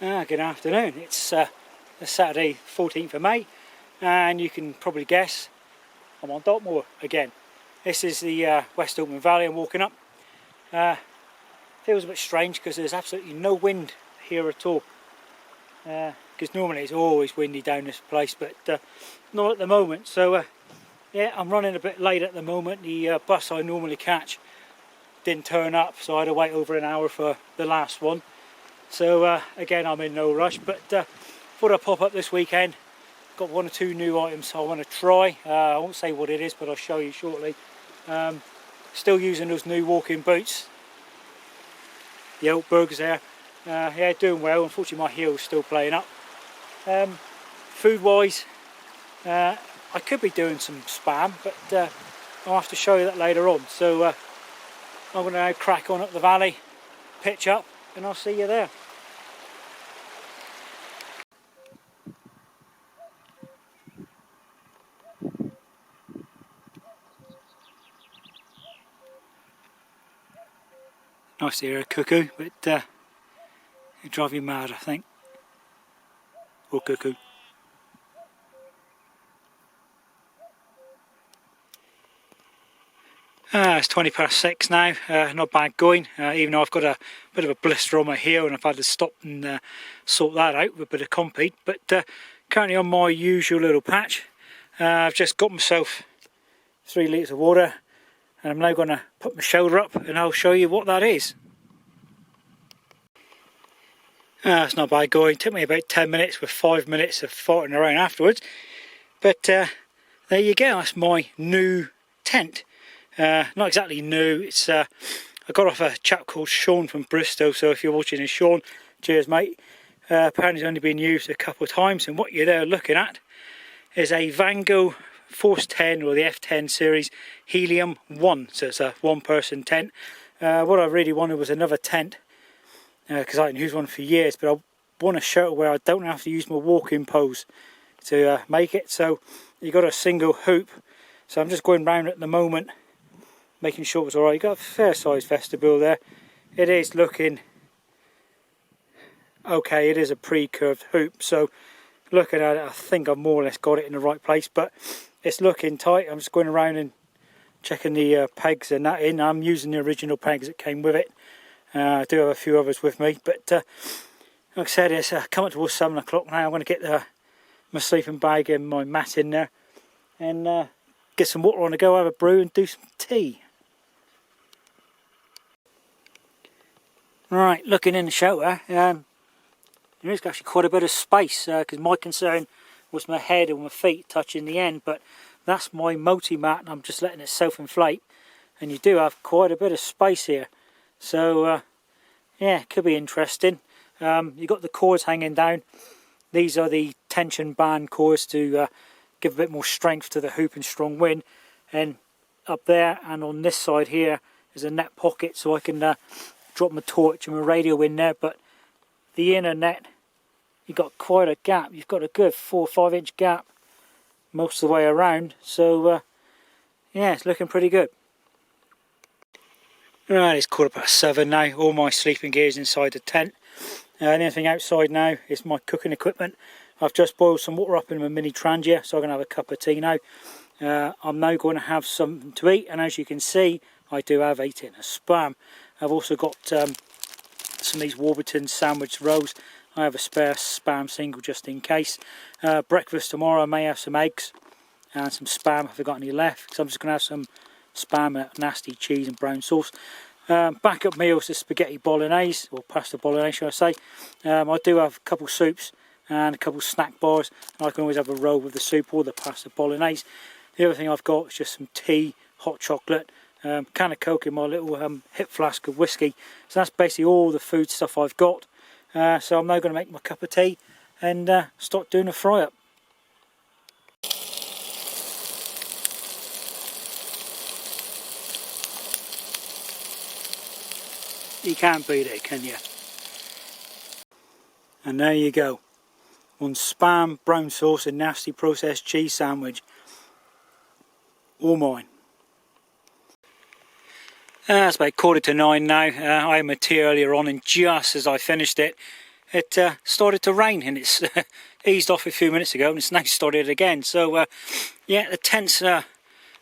Good afternoon. It's the Saturday 14th of May and you can probably guess I'm on Dartmoor again. This is the West Open Valley I'm walking up. Feels a bit strange because there's absolutely no wind here at all. Because normally it's always windy down this place, but not at the moment. So yeah, I'm running a bit late at the moment. The bus I normally catch didn't turn up, so I had to wait over an hour for the last one. So again, I'm in no rush, but thought I'd pop up this weekend. Got one or two new items I want to try. I won't say what it is, but I'll show you shortly. Still using those new walking boots, the Oatbergs there. Yeah, doing well. Unfortunately my heel's still playing up. Food wise, I could be doing some spam, but I'll have to show you that later on. So I'm going to now crack on up the valley, pitch up, and I'll see you there. Nice to hear a cuckoo, but it'd drive you mad, I think. Or cuckoo. It's 6:20 now, not bad going, even though I've got a bit of a blister on my heel and I've had to stop and sort that out with a bit of Compeed. But currently on my usual little patch. I've just got myself 3 litres of water and I'm now going to put my shoulder up and I'll show you what that is. It's not bad going. It took me about 10 minutes with 5 minutes of farting around afterwards. But there you go, that's my new tent. Not exactly new, it's I got off a chap called Sean from Bristol, so if you're watching this, Sean, cheers mate. Apparently it's only been used a couple of times, and what you're there looking at is a Vango Force 10 or the F10 series Helium 1, so it's a one person tent. What I really wanted was another tent, because I hadn't used one for years, but I want a shelter where I don't have to use my walking poles to make it. So you got a single hoop, so I'm just going round at the moment making sure it's alright. You've got a fair sized vestibule there. It is looking okay. It is a pre-curved hoop, so looking at it I think I've more or less got it in the right place, but it's looking tight. I'm just going around and checking the pegs and that in. I'm using the original pegs that came with it. I do have a few others with me, but like I said, it's coming towards 7 o'clock now. I'm going to get my sleeping bag and my mat in there and get some water on the go, have a brew and do some tea. Right, looking in the shelter, there is actually quite a bit of space, because my concern was my head and my feet touching the end, but that's my multi-mat and I'm just letting it self-inflate, and you do have quite a bit of space here. So yeah, it could be interesting. You've got the cords hanging down. These are the tension band cords to give a bit more strength to the hoop and strong wind. And up there and on this side here is a net pocket, so I can drop my torch and my radio in there. But the inner net, you've got quite a gap. You've got a good 4 or 5 inch gap most of the way around. So yeah, it's looking pretty good. Right, it's 7:15 now. All my sleeping gear is inside the tent. Anything outside now is my cooking equipment. I've just boiled some water up in my mini Trangia, so I'm going to have a cup of tea now. I'm now going to have something to eat, and as you can see, I do have a tin of spam. I've also got some of these Warburton sandwich rolls. I have a spare spam single just in case. Breakfast tomorrow, I may have some eggs and some spam if I've got any left, so I'm just going to have some spam and nasty cheese and brown sauce. Backup meals is spaghetti bolognese, or pasta bolognese should I say. I do have a couple soups and a couple snack bars, and I can always have a roll with the soup or the pasta bolognese. The other thing I've got is just some tea, hot chocolate, can of Coke in my little hip flask of whiskey. So that's basically all the food stuff I've got. So I'm now going to make my cup of tea and start doing a fry up. You can't beat it, can you? And there you go. One spam, brown sauce and nasty processed cheese sandwich. All mine. It's about 9:15 now. I had my tea earlier on, and just as I finished it, it started to rain, and it's eased off a few minutes ago, and it's now started again. So yeah, the tent's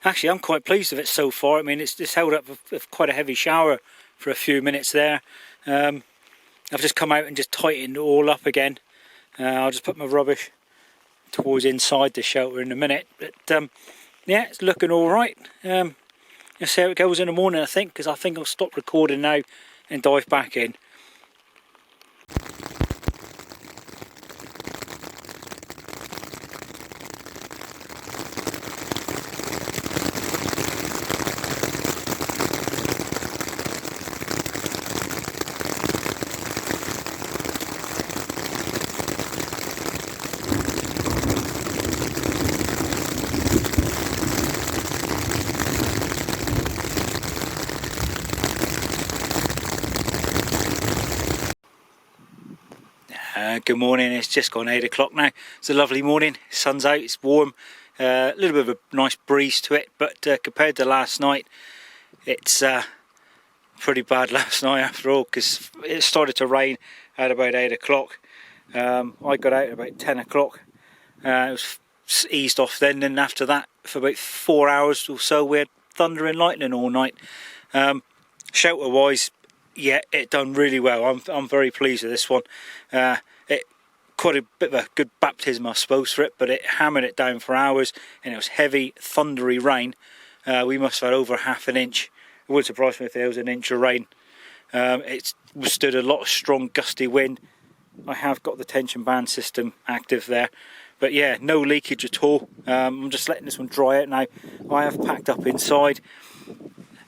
actually, I'm quite pleased with it so far. I mean, it's held up with quite a heavy shower for a few minutes there. I've just come out and just tightened it all up again. I'll just put my rubbish towards inside the shelter in a minute, but yeah, it's looking all right. Let's see how it goes in the morning, I think, because I think I'll stop recording now and dive back in. Good morning, it's just gone 8 o'clock now. It's a lovely morning, sun's out, it's warm, a little bit of a nice breeze to it, but compared to last night, it's pretty bad last night after all, because it started to rain at about 8 o'clock. I got out at about 10 o'clock, it was eased off then, and after that, for about 4 hours or so, we had thunder and lightning all night. Shelter wise, yeah, it done really well. I'm very pleased with this one. It quite a bit of a good baptism, I suppose, for it, but it hammered it down for hours, and it was heavy, thundery rain. We must have had over half an inch. It wouldn't surprise me if there was an inch of rain. It withstood a lot of strong, gusty wind. I have got the tension band system active there, but yeah, no leakage at all. I'm just letting this one dry out now. I have packed up inside.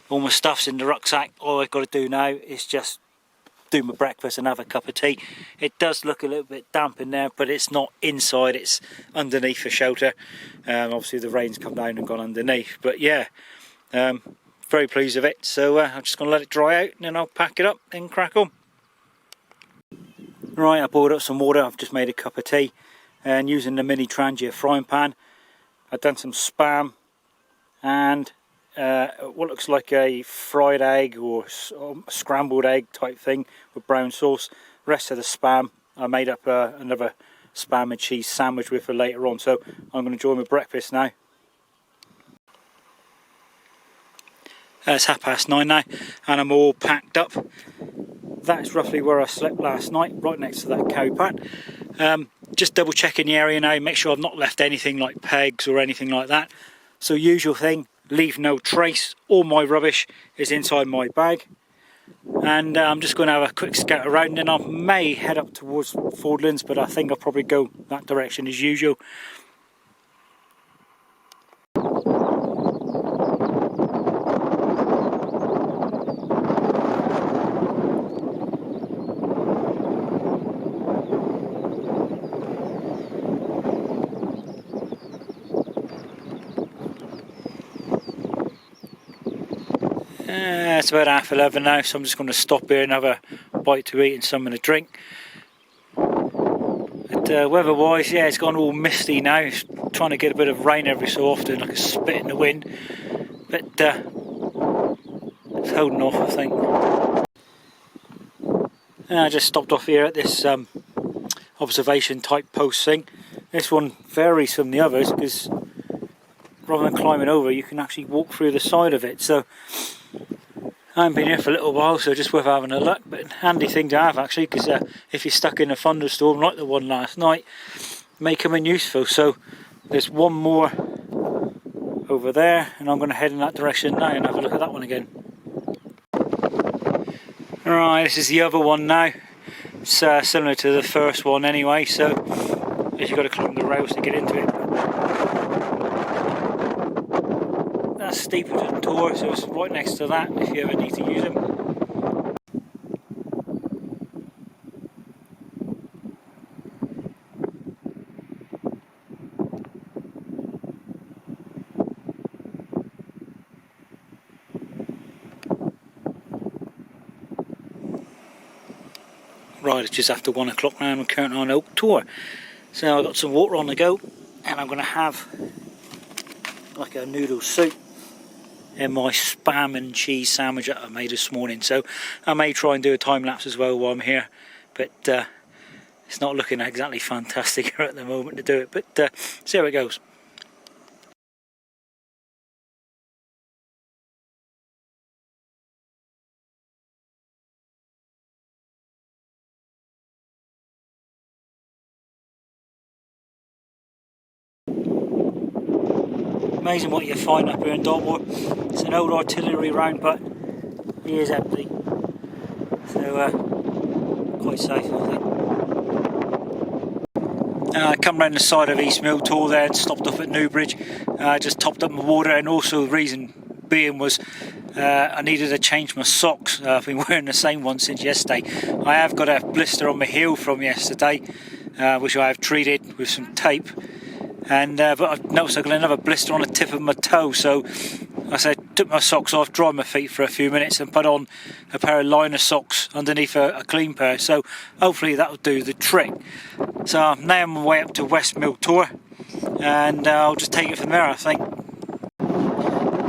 All my stuff's in the rucksack. All I've got to do now is just do my breakfast and have a cup of tea. It does look a little bit damp in there, but it's not inside, it's underneath the shelter. Obviously the rain's come down and gone underneath, but yeah, very pleased with it. So I'm just going to let it dry out, and then I'll pack it up and crack on. Right, I boiled up some water. I've just made a cup of tea, and using the mini Trangia frying pan, I've done some spam and what looks like a fried egg or scrambled egg type thing with brown sauce. Rest of the spam I made up another spam and cheese sandwich with for later on, so I'm going to enjoy my breakfast now. It's 9:30 now, and I'm all packed up. That's roughly where I slept last night, right next to that cow pad. Just double checking the area now, make sure I've not left anything like pegs or anything like that. So usual thing, leave no trace. All my rubbish is inside my bag, and I'm just going to have a quick scout around, and I may head up towards Fordlands, but I think I'll probably go that direction as usual. It's about 11:30 now, so I'm just going to stop here and have a bite to eat and something to drink. But weather-wise, yeah, it's gone all misty now. It's trying to get a bit of rain every so often, like a spit in the wind. But it's holding off, I think. And I just stopped off here at this observation type post thing. This one varies from the others because rather than climbing over, you can actually walk through the side of it. So I haven't been here for a little while, so just worth having a look, but handy thing to have actually, because if you're stuck in a thunderstorm like the one last night, may come in useful. So there's one more over there, and I'm going to head in that direction now and have a look at that one again. Right, this is the other one now. It's similar to the first one anyway, so you've got to climb the rails to get into it. Steepleton Tor, so it's right next to that if you ever need to use them. Right, it's just after 1 o'clock now, and I'm currently on Oak Tour. So I've got some water on the go, and I'm going to have like a noodle soup in my spam and cheese sandwich that I made this morning. So I may try and do a time lapse as well while I'm here, but it's not looking exactly fantastic at the moment to do it, but see how it goes. Amazing what you find up here in Dartmoor. It's an old artillery round, but he is empty, so quite safe, I think. Come round the side of East Mill Tor there and stopped off at Newbridge. Just topped up my water, and also the reason being was I needed to change my socks. I've been wearing the same one since yesterday. I have got a blister on my heel from yesterday, which I have treated with some tape. And but I've noticed I've got another blister on the tip of my toe, so I said took my socks off, dried my feet for a few minutes and put on a pair of liner socks underneath a clean pair, so hopefully that'll do the trick. So now I'm on my way up to West Mill Tor, and I'll just take it from there, I think.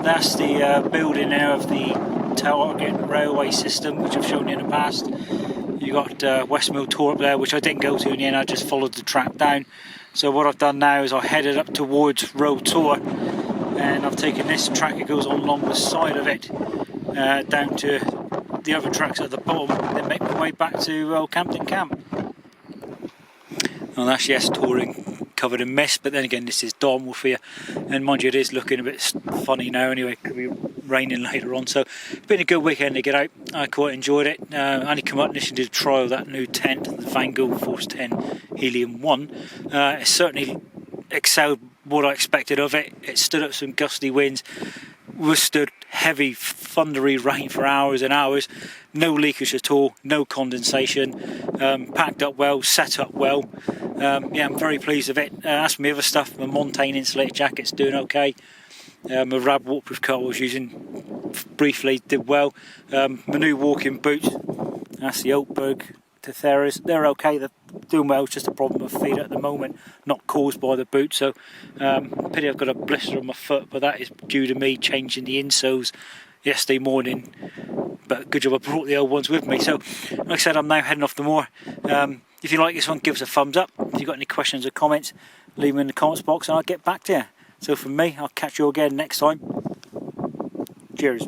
That's the building there of the Target railway system, which I've shown you in the past. You got West Mill Tor up there, which I didn't go to in the end, I just followed the track down. So what I've done now is I headed up towards Row Tor, and I've taken this track, it goes on along the side of it, down to the other tracks at the bottom, then make my way back to Campden Camp. Well, that's yes, touring covered in mist, but then again this is Dartmoor for you, and mind you it is looking a bit funny now anyway, it could be raining later on, so it's been a good weekend to get out. I quite enjoyed it. I only come up and did a trial of that new tent, the Van Gogh Force 10 Helium 1. It certainly excelled what I expected of it. It stood up some gusty winds, withstood heavy thundery rain for hours and hours, no leakage at all, no condensation, packed up well, set up well. Yeah, I'm very pleased with it. As for my other stuff, my Montane insulated jacket's doing okay. My Rab waterproof coat I was using briefly did well. My new walking boots, that's the Oakberg Tetheras, they're okay, they're doing well. It's just a problem of feet at the moment, not caused by the boot, so pity I've got a blister on my foot, but that is due to me changing the insoles yesterday morning, but good job I brought the old ones with me. So like I said, I'm now heading off the moor. If you like this one, give us a thumbs up. If you've got any questions or comments, leave them in the comments box and I'll get back to you. So from me, I'll catch you again next time. Cheers.